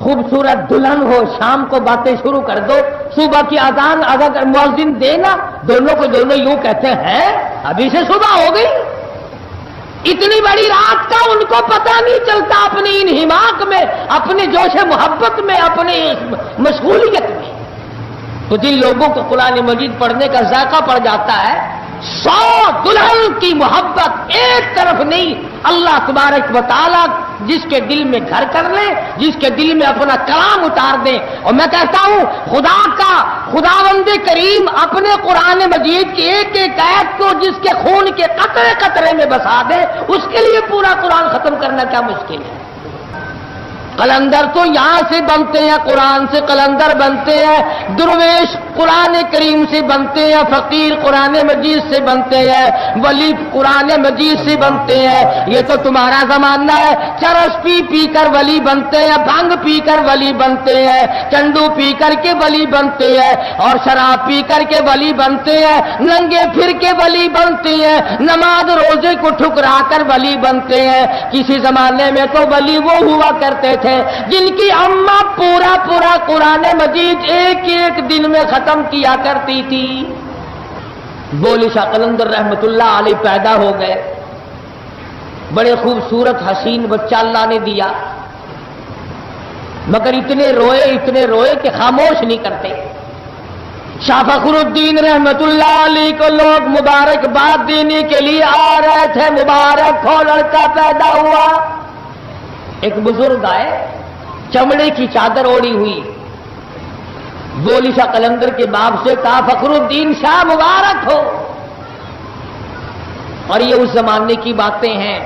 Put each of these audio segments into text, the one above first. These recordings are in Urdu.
خوبصورت دلہن ہو، شام کو باتیں شروع کر دو، صبح کی اذان اگر مؤذن دینا، دونوں کو دونوں یوں کہتے ہیں ابھی سے صبح ہو گئی۔ اتنی بڑی رات کا ان کو پتہ نہیں چلتا اپنی انہماک میں، اپنے جوش محبت میں، اپنی مشغولیت میں۔ تو جن لوگوں کو قرآن مجید پڑھنے کا ذائقہ پڑ جاتا ہے، 100 دلہن کی محبت ایک طرف نہیں، اللہ تبارک و تعالیٰ جس کے دل میں گھر کر لے، جس کے دل میں اپنا کلام اتار دے۔ اور میں کہتا ہوں خداوند کریم اپنے قرآن مجید کی ایک ایک آیت کو جس کے خون کے قطرے قطرے میں بسا دے، اس کے لیے پورا قرآن ختم کرنا کیا مشکل ہے؟ قلندر تو یہاں سے بنتے ہیں، قرآن سے قلندر بنتے ہیں، درویش قرآن کریم سے بنتے ہیں، فقیر قرآن مجید سے بنتے ہیں، ولی قرآن مجید سے بنتے ہیں۔ یہ تو تمہارا زمانہ ہے، چرس پی پی کر ولی بنتے ہیں، بھنگ پی کر ولی بنتے ہیں، چنڈو پی کر کے ولی بنتے ہیں، اور شراب پی کر کے ولی بنتے ہیں، ننگے پھر کے ولی بنتے ہیں، نماز روزے کو ٹھکرا کر ولی بنتے ہیں۔ کسی زمانے میں تو ولی وہ ہوا کرتے تھے جن کی اماں پورا قرآن مجید ایک ایک دن میں ختم کیا کرتی تھی۔ بولی شاہ قلندر رحمت اللہ علیہ پیدا ہو گئے، بڑے خوبصورت حسین بچہ اللہ نے دیا، مگر اتنے روئے کہ خاموش نہیں کرتے۔ شاہ فخر الدین رحمت اللہ علیہ کو لوگ مبارکباد دینے کے لیے آ رہے تھے، مبارک ہو لڑکا پیدا ہوا۔ ایک بزرگ آئے، چمڑے کی چادر اوڑی ہوئی، بولی شاہ قلندر کے باپ سے کہا فخر الدین شاہ مبارک ہو۔ اور یہ اس زمانے کی باتیں ہیں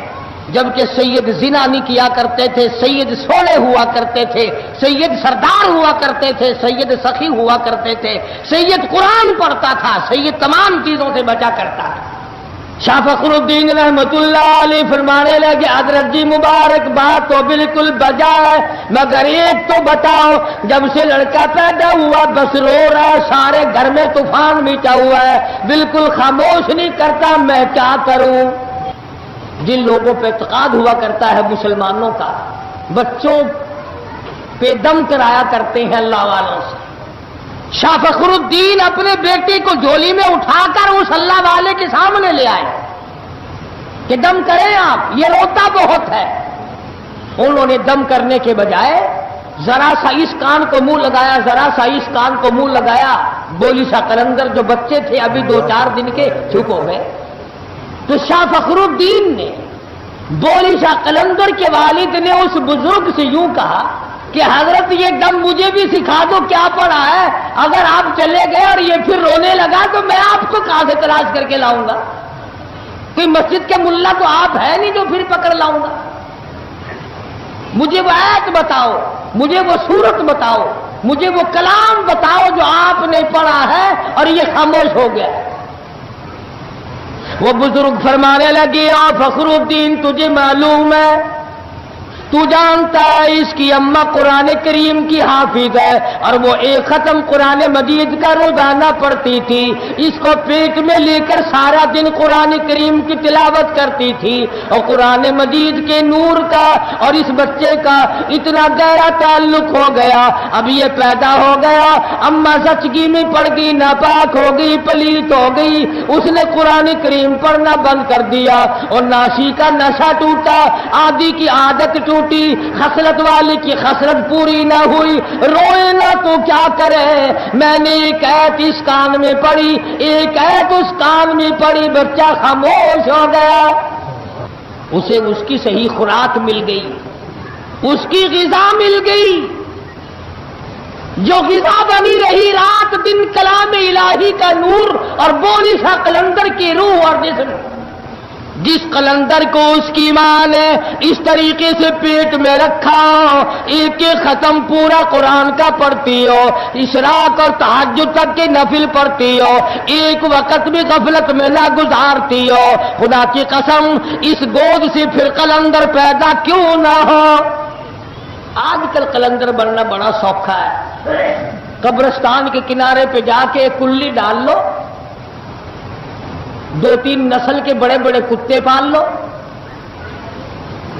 جبکہ سید زنا نہیں کیا کرتے تھے، سید سونے ہوا کرتے تھے، سید سردار ہوا کرتے تھے، سید سخی ہوا کرتے تھے، سید قرآن پڑھتا تھا، سید تمام چیزوں سے بچا کرتا تھا۔ شاہ فخر الدین رحمت اللہ علیہ فرمانے لگے حضرت جی مبارک بات تو بالکل بجا ہے، مگر ایک تو بتاؤ، جب سے لڑکا پیدا ہوا بس رو رہا ہے، سارے گھر میں طوفان مچا ہوا ہے، بالکل خاموش نہیں کرتا، میں کیا کروں؟ جن لوگوں پہ اعتقاد ہوا کرتا ہے مسلمانوں کا، بچوں پہ دم کرایا کرتے ہیں اللہ والوں سے۔ شاہ فخر الدین اپنے بیٹے کو جھولی میں اٹھا کر اس اللہ والے کے سامنے لے آئے کہ دم کریں آپ، یہ روتا بہت ہے۔ انہوں نے دم کرنے کے بجائے ذرا سا اس کان کو منہ لگایا، ذرا سا اس کان کو منہ لگایا، بولی شاہ قلندر جو بچے تھے ابھی 2-4 دن کے چپ ہو گئے۔ تو شاہ فخر الدین نے بولی شاہ قلندر کے والد نے اس بزرگ سے یوں کہا کہ حضرت یہ دم مجھے بھی سکھا دو، کیا پڑا ہے؟ اگر آپ چلے گئے اور یہ پھر رونے لگا تو میں آپ کو کہاں سے تلاش کر کے لاؤں گا؟ کوئی مسجد کے ملا تو آپ ہے نہیں جو پھر پکڑ لاؤں گا۔ مجھے وہ آیت بتاؤ، مجھے وہ سورت بتاؤ، مجھے وہ کلام بتاؤ جو آپ نے پڑھا ہے اور یہ خاموش ہو گیا۔ وہ بزرگ فرمانے لگے فخر الدین تجھے معلوم ہے، تو جانتا ہے اس کی اماں قرآن کریم کی حافظ ہے اور وہ ایک ختم قرآن مجید کا روزانہ پڑھتی تھی، اس کو پیٹ میں لے کر سارا دن قرآن کریم کی تلاوت کرتی تھی، اور قرآن مجید کے نور کا اور اس بچے کا اتنا گہرا تعلق ہو گیا، اب یہ پیدا ہو گیا، اماں سچگی میں پڑ گئی، ناپاک ہو گئی، پلیت ہو گئی، اس نے قرآن کریم پڑھنا بند کر دیا اور ناشی کا نشہ ٹوٹا، عادی کی عادت ٹوٹی، خصلت والی کی خصلت پوری نہ ہوئی، روئے نہ تو کیا کرے؟ میں نے ایک آیت اس کان میں پڑھی، ایک آیت اس کان میں پڑھی، بچہ خاموش ہو گیا۔ اسے اس کی صحیح خوراک مل گئی، اس کی غذا مل گئی، جو غذا بنی رہی رات دن کلام الہی کا نور اور بولی شاہ قلندر کی روح اور جسم۔ جس قلندر کو اس کی ماں نے اس طریقے سے پیٹ میں رکھا، ایک ایک ختم پورا قرآن کا پڑھتی ہو، اشراق اور تہجد تک کے نفل پڑھتی ہو، ایک وقت بھی غفلت میں نہ گزارتی ہو، خدا کی قسم اس گود سے پھر قلندر پیدا کیوں نہ ہو؟ آج کل قلندر بننا بڑا سوکھا ہے، قبرستان کے کنارے پہ جا کے ایک کلی ڈال لو، 2-3 نسل کے بڑے بڑے کتے پال لو،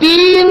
3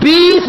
20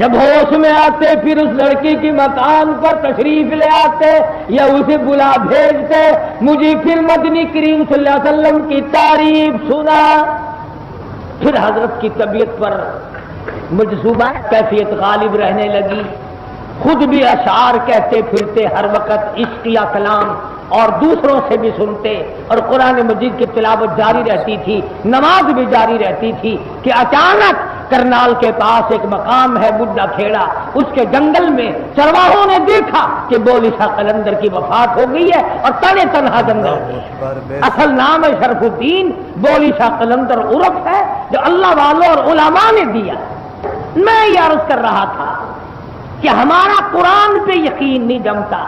جب ہوش میں آتے پھر اس لڑکی کی مکان پر تشریف لے آتے یا اسے بلا بھیجتے، مجھے پھر مدنی کریم صلی اللہ علیہ وسلم کی تعریف سنا، پھر حضرت کی طبیعت پر مجذوبہ کیفیت غالب رہنے لگی، خود بھی اشعار کہتے پھرتے ہر وقت عشقیہ کلام، اور دوسروں سے بھی سنتے، اور قرآن مجید کی تلاوت جاری رہتی تھی، نماز بھی جاری رہتی تھی کہ اچانک کرنال کے پاس ایک مقام ہے بڈھا کھیڑا، اس کے جنگل میں چرواہوں نے دیکھا کہ بولی شاہ قلندر کی وفات ہو گئی ہے اور تنے تنہا جنگل، اصل نام ہے شرف الدین، بولی شاہ قلندر عرف ہے جو اللہ والوں اور علماء نے دیا۔ میں یہ عرض کر رہا تھا کہ ہمارا قرآن پہ یقین نہیں جمتا،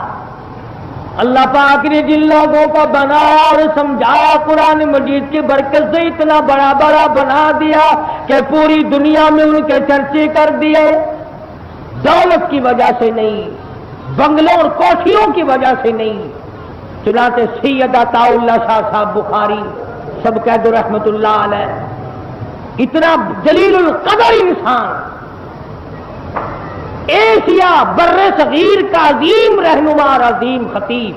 اللہ پاک نے جن لوگوں کو بنا اور سمجھایا قرآن مجید کی برکت سے اتنا بڑا بڑا بنا دیا کہ پوری دنیا میں ان کے چرچے کر دیے، دولت کی وجہ سے نہیں، بنگلوں اور کوٹھیوں کی وجہ سے نہیں، چنانچہ سید عطا اللہ شاہ صاحب بخاری سب کہہ دو رحمت اللہ علیہ، اتنا جلیل القدر انسان، ایشیا بر صغیر کا عظیم رہنما، عظیم خطیب،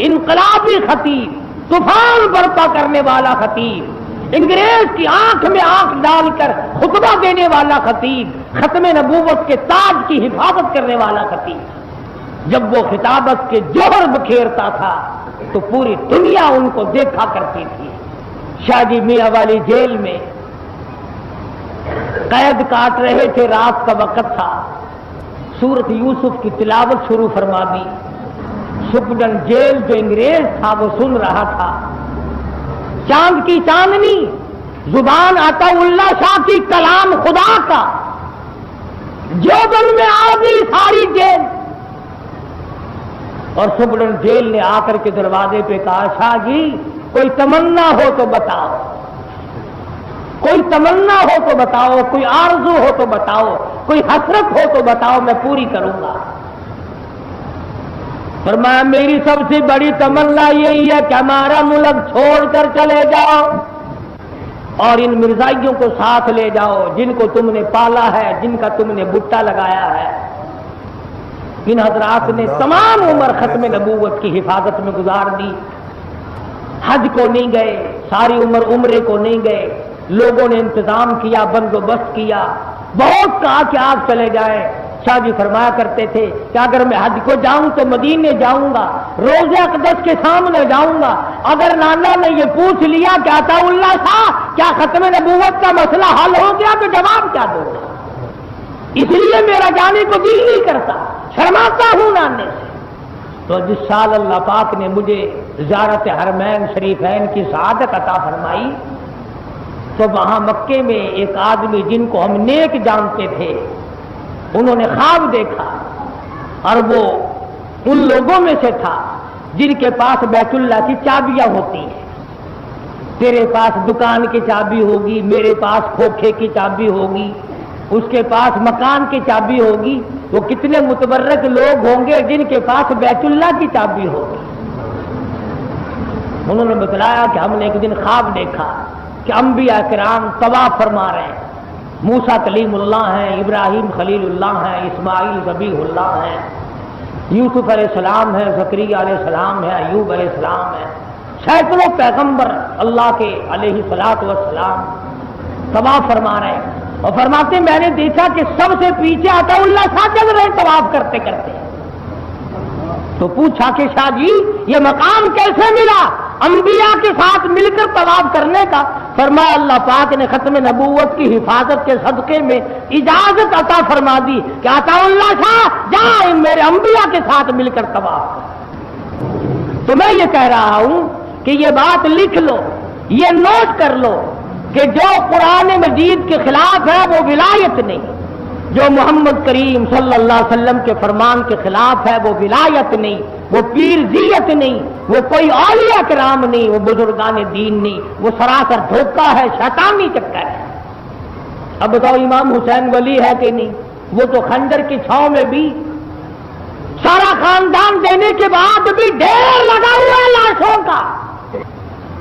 انقلابی خطیب، طوفان برپا کرنے والا خطیب، انگریز کی آنکھ میں آنکھ ڈال کر خطبہ دینے والا خطیب، ختم نبوت کے تاج کی حفاظت کرنے والا خطیب، جب وہ خطابت کے جوہر بکھیرتا تھا تو پوری دنیا ان کو دیکھا کرتی تھی۔ شاہ جی میاں والی جیل میں قید کاٹ رہے تھے، رات کا وقت تھا، سورت یوسف کی تلاوت شروع فرما دی، سپرڈن جیل جو انگریز تھا وہ سن رہا تھا، چاند کی چاندنی، زبان عطا اللہ شاہ کی کلام خدا کا، جو دن میں آ گئی ساری جیل، اور سپرڈن جیل نے آ کر کے دروازے پہ کہا شاہ جی کوئی تمنا ہو تو بتاؤ، کوئی تمنا ہو تو بتاؤ، کوئی آرزو ہو تو بتاؤ، کوئی حسرت ہو تو بتاؤ، میں پوری کروں گا۔ فرمایا میری سب سے بڑی تمنا یہی ہے کہ ہمارا ملک چھوڑ کر چلے جاؤ اور ان مرزائیوں کو ساتھ لے جاؤ جن کو تم نے پالا ہے، جن کا تم نے بٹا لگایا ہے۔ ان حضرات نے تمام عمر ختم نبوت کی حفاظت میں گزار دی، حج کو نہیں گئے، ساری عمر عمرے کو نہیں گئے، لوگوں نے انتظام کیا، بندوبست کیا، بہت کہا کہ آپ چلے جائیں۔ شاہ جی فرمایا کرتے تھے کہ اگر میں حج کو جاؤں تو مدینے جاؤں گا، روضہ اقدس کے سامنے جاؤں گا، اگر نانا نے یہ پوچھ لیا کہ عطا اللہ شاہ کیا ختم نبوت کا مسئلہ حل ہو گیا تو جواب کیا دوں گا، اس لیے میرا جانے کو دل نہیں کرتا، شرماتا ہوں نانے سے۔ تو جس سال اللہ پاک نے مجھے زیارت حرمین شریفین کی سعادت عطا فرمائی تو وہاں مکے میں ایک آدمی جن کو ہم نیک جانتے تھے انہوں نے خواب دیکھا، اور وہ ان لوگوں میں سے تھا جن کے پاس بیت اللہ کی چابیاں ہوتی ہیں، تیرے پاس دکان کی چابی ہوگی، میرے پاس کھوکھے کی چابی ہوگی، اس کے پاس مکان کی چابی ہوگی، وہ کتنے متبرک لوگ ہوں گے جن کے پاس بیت اللہ کی چابی ہوگی۔ انہوں نے بتلایا کہ ہم نے ایک دن خواب دیکھا کہ انبیاء کرام طواف فرما رہے ہیں، موسیٰ کلیم اللہ ہیں، ابراہیم خلیل اللہ ہیں، اسماعیل ذبیح اللہ ہیں، یوسف علیہ السلام ہے، زکریا علیہ السلام ہے، ایوب علیہ السلام ہے، سینکڑوں پیغمبر اللہ کے علیہ الصلوۃ والسلام طواف فرما رہے ہیں، اور فرماتے میں نے دیکھا کہ سب سے پیچھے عطا اللہ شاہ چل رہے طواف کرتے کرتے۔ تو پوچھا کہ شاہ جی یہ مقام کیسے ملا انبیاء کے ساتھ مل کر طواف کرنے کا؟ فرمایا اللہ پاک نے ختم نبوت کی حفاظت کے صدقے میں اجازت عطا فرما دی کہ عطا اللہ شاہ جا میرے انبیاء کے ساتھ مل کر طواف کر۔ تو میں یہ کہہ رہا ہوں کہ یہ بات لکھ لو، یہ نوٹ کر لو کہ جو قرآن مجید کے خلاف ہے وہ ولایت نہیں، جو محمد کریم صلی اللہ علیہ وسلم کے فرمان کے خلاف ہے وہ ولایت نہیں، وہ پیرزیت نہیں، وہ کوئی اولیاء کرام نہیں، وہ بزرگان دین نہیں، وہ سراسر دھوکہ ہے، شیطانی چکر ہے۔ اب بتاؤ امام حسین ولی ہے کہ نہیں؟ وہ تو خنجر کی چھاؤں میں بھی سارا خاندان دینے کے بعد بھی ڈھیر لگا ہوا ہے لاشوں کا،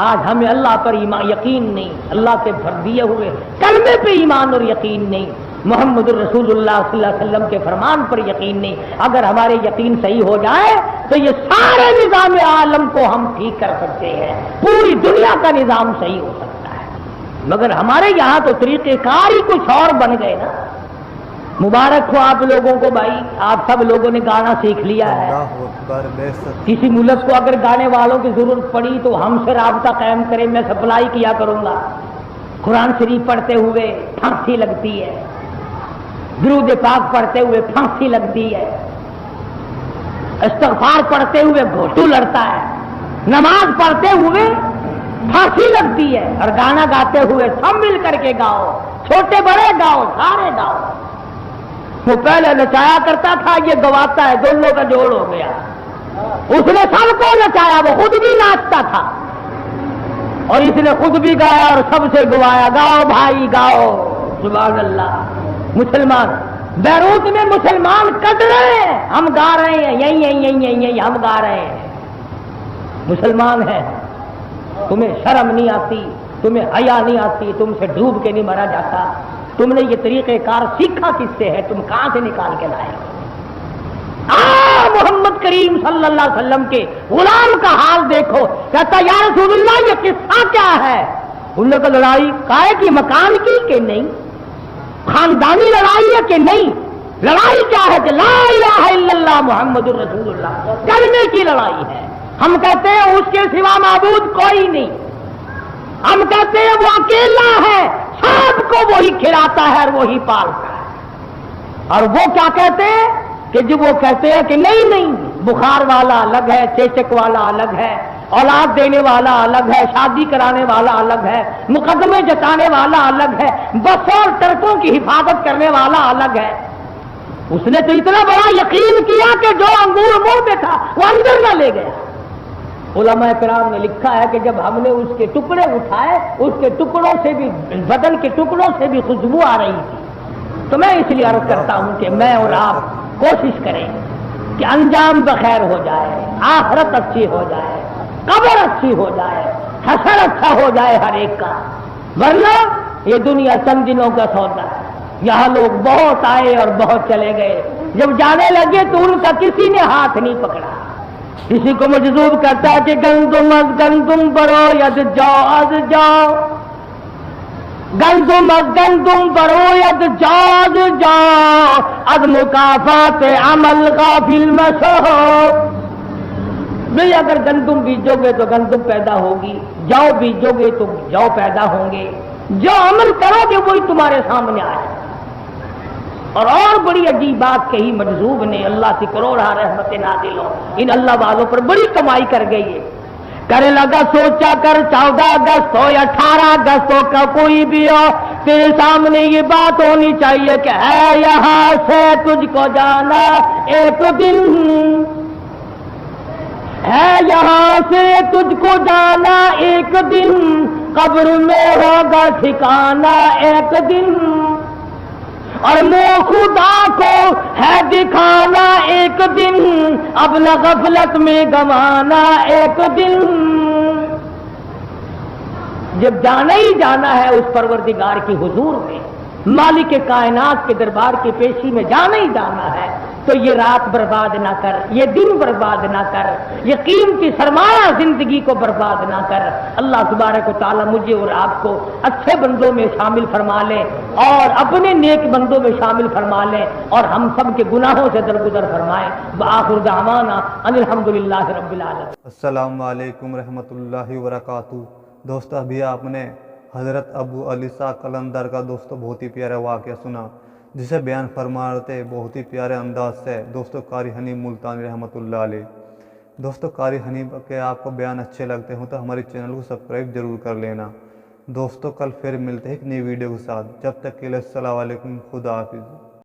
آج ہمیں اللہ پر ایمان یقین نہیں، اللہ کے دیے ہوئے کلمے پہ ایمان اور یقین نہیں، محمد الرسول اللہ صلی اللہ علیہ وسلم کے فرمان پر یقین نہیں۔ اگر ہمارے یقین صحیح ہو جائے تو یہ سارے نظام عالم کو ہم ٹھیک کر سکتے ہیں، پوری دنیا کا نظام صحیح ہو سکتا ہے، مگر ہمارے یہاں تو طریقہ کار ہی کچھ اور بن گئے نا۔ مبارک ہو آپ لوگوں کو بھائی، آپ سب لوگوں نے گانا سیکھ لیا ہے۔ اللہ اکبر، بے شک۔ کسی ملک کو اگر گانے والوں کی ضرورت پڑی تو ہم سے رابطہ قائم کرے، میں سپلائی کیا کروں گا۔ قرآن شریف پڑھتے ہوئے پھانسی لگتی ہے، درود پاک پڑھتے ہوئے پھانسی لگتی ہے، استغفار پڑھتے ہوئے گھوٹو لڑتا ہے، نماز پڑھتے ہوئے پھانسی لگتی ہے، اور گانا گاتے ہوئے سب مل کر کے گاؤ، چھوٹے بڑے گاؤ، سارے گاؤ۔ وہ پہلے نچایا کرتا تھا، یہ گواتا ہے، دونوں کا جوڑ ہو گیا۔ اس نے سب کو نچایا، وہ خود بھی ناچتا تھا، اور اس نے خود بھی گایا اور سب سے گوایا، گاؤ بھائی گاؤ، سبحان اللہ۔ مسلمان بیروت میں مسلمان کٹ رہے ہیں، ہم گا رہے ہیں، یہی ہم گا رہے ہیں۔ مسلمان ہیں، تمہیں شرم نہیں آتی، تمہیں حیا نہیں آتی، تم سے ڈوب کے نہیں مرا جاتا۔ تم نے یہ طریقہ کار سیکھا کس سے ہے؟ تم کہاں سے نکال کے لائے ہو؟ محمد کریم صلی اللہ علیہ وسلم کے غلام کا حال دیکھو، کہتا یا رسول اللہ یہ قصہ کیا ہے؟ ان نے کہا لڑائی کائے کی مکان کی کہ نہیں، خاندانی لڑائی ہے کہ نہیں، لڑائی کیا ہے کہ لا الہ الا اللہ محمد الرسول اللہ، کلمے کی لڑائی ہے۔ ہم کہتے ہیں اس کے سوا معبود کوئی نہیں، ہم کہتے ہیں وہ اکیلا ہے، سب کو وہی کھلاتا ہے اور وہی پالتا ہے۔ اور وہ کیا کہتے ہیں کہ جب وہ کہتے ہیں کہ نہیں بخار والا الگ ہے، چیچک والا الگ ہے، اولاد دینے والا الگ ہے، شادی کرانے والا الگ ہے، مقدمے جتانے والا الگ ہے، بسوں اور ٹرکوں کی حفاظت کرنے والا الگ ہے۔ اس نے تو اتنا بڑا یقین کیا کہ جو انگور منہ میں تھا وہ اندر نہ لے گیا۔ علماء کرام نے لکھا ہے کہ جب ہم نے اس کے ٹکڑے اٹھائے، اس کے ٹکڑوں سے بھی، بدن کے ٹکڑوں سے بھی خوشبو آ رہی تھی۔ تو میں اس لیے عرض کرتا ہوں کہ میں اور آپ کوشش کریں کہ انجام بخیر ہو جائے، آخرت اچھی ہو جائے، قبر اچھی ہو جائے، حشر اچھا ہو جائے ہر ایک کا، ورنہ یہ دنیا چند دنوں کا سودا ہے۔ یہاں لوگ بہت آئے اور بہت چلے گئے، جب جانے لگے تو ان کا کسی نے ہاتھ نہیں پکڑا۔ کسی کو مجذوب کرتا ہے کہ گندم از گندم برو ید جاؤ از جاؤ، گندم از گندم برو ید جاؤ از جاؤ، از مکافات عمل غافل مشو۔ نہیں اگر گندم بیجو گے تو گندم پیدا ہوگی، جاؤ بیجو گے تو جاؤ پیدا ہوں گے، جو عمل کرو گے وہی تمہارے سامنے آئے۔ اور بڑی عجیب بات کہی مجذوب نے، اللہ کی کروڑا رحمت نازل ہو، ان اللہ والوں پر بڑی کمائی کر گئی ہے۔ کرنے لگا سوچا کر 14 اگست ہو یا 18 اگست ہو کا کوئی بھی ہو، تیرے سامنے یہ بات ہونی چاہیے کہ ہے یہاں سے تجھ کو جانا ایک دن، ہے یہاں سے تجھ کو جانا ایک دن، قبر میں ہوگا ٹھکانا ایک دن، اور منہ خدا کو ہے دکھانا ایک دن، اب نہ غفلت میں گنوانا ایک دن۔ جب جانا ہی جانا ہے اس پروردگار کی حضور میں، مالک کائنات کے دربار کی پیشی میں جانا ہی جانا ہے، تو یہ رات برباد نہ کر، یہ دن برباد نہ کر، یہ قیمتی سرمایہ زندگی کو برباد نہ کر۔ اللہ تبارک و تعالی مجھے اور آپ کو اچھے بندوں میں شامل فرما لے اور اپنے نیک بندوں میں شامل فرما لے، اور ہم سب کے گناہوں سے درگزر فرمائے۔ وآخر دعوانا ان الحمدللہ رب العالمین۔ السلام علیکم رحمۃ اللہ وبرکاتہ۔ دوستو ابھی آپ نے حضرت ابو علی شاہ قلندر کا دوستو بہت ہی پیارا واقعہ سنا، جسے بیان فرما رہے تھے بہت ہی پیارے انداز سے دوستو قاری حنیف ملتانی رحمۃ اللہ علیہ۔ دوستو قاری حنیف کے آپ کو بیان اچھے لگتے ہوں تو ہمارے چینل کو سبسکرائب ضرور کر لینا۔ دوستو کل پھر ملتے ہیں ایک نئی ویڈیو کے ساتھ، جب تک کے لیے السلام علیکم، خدا حافظ۔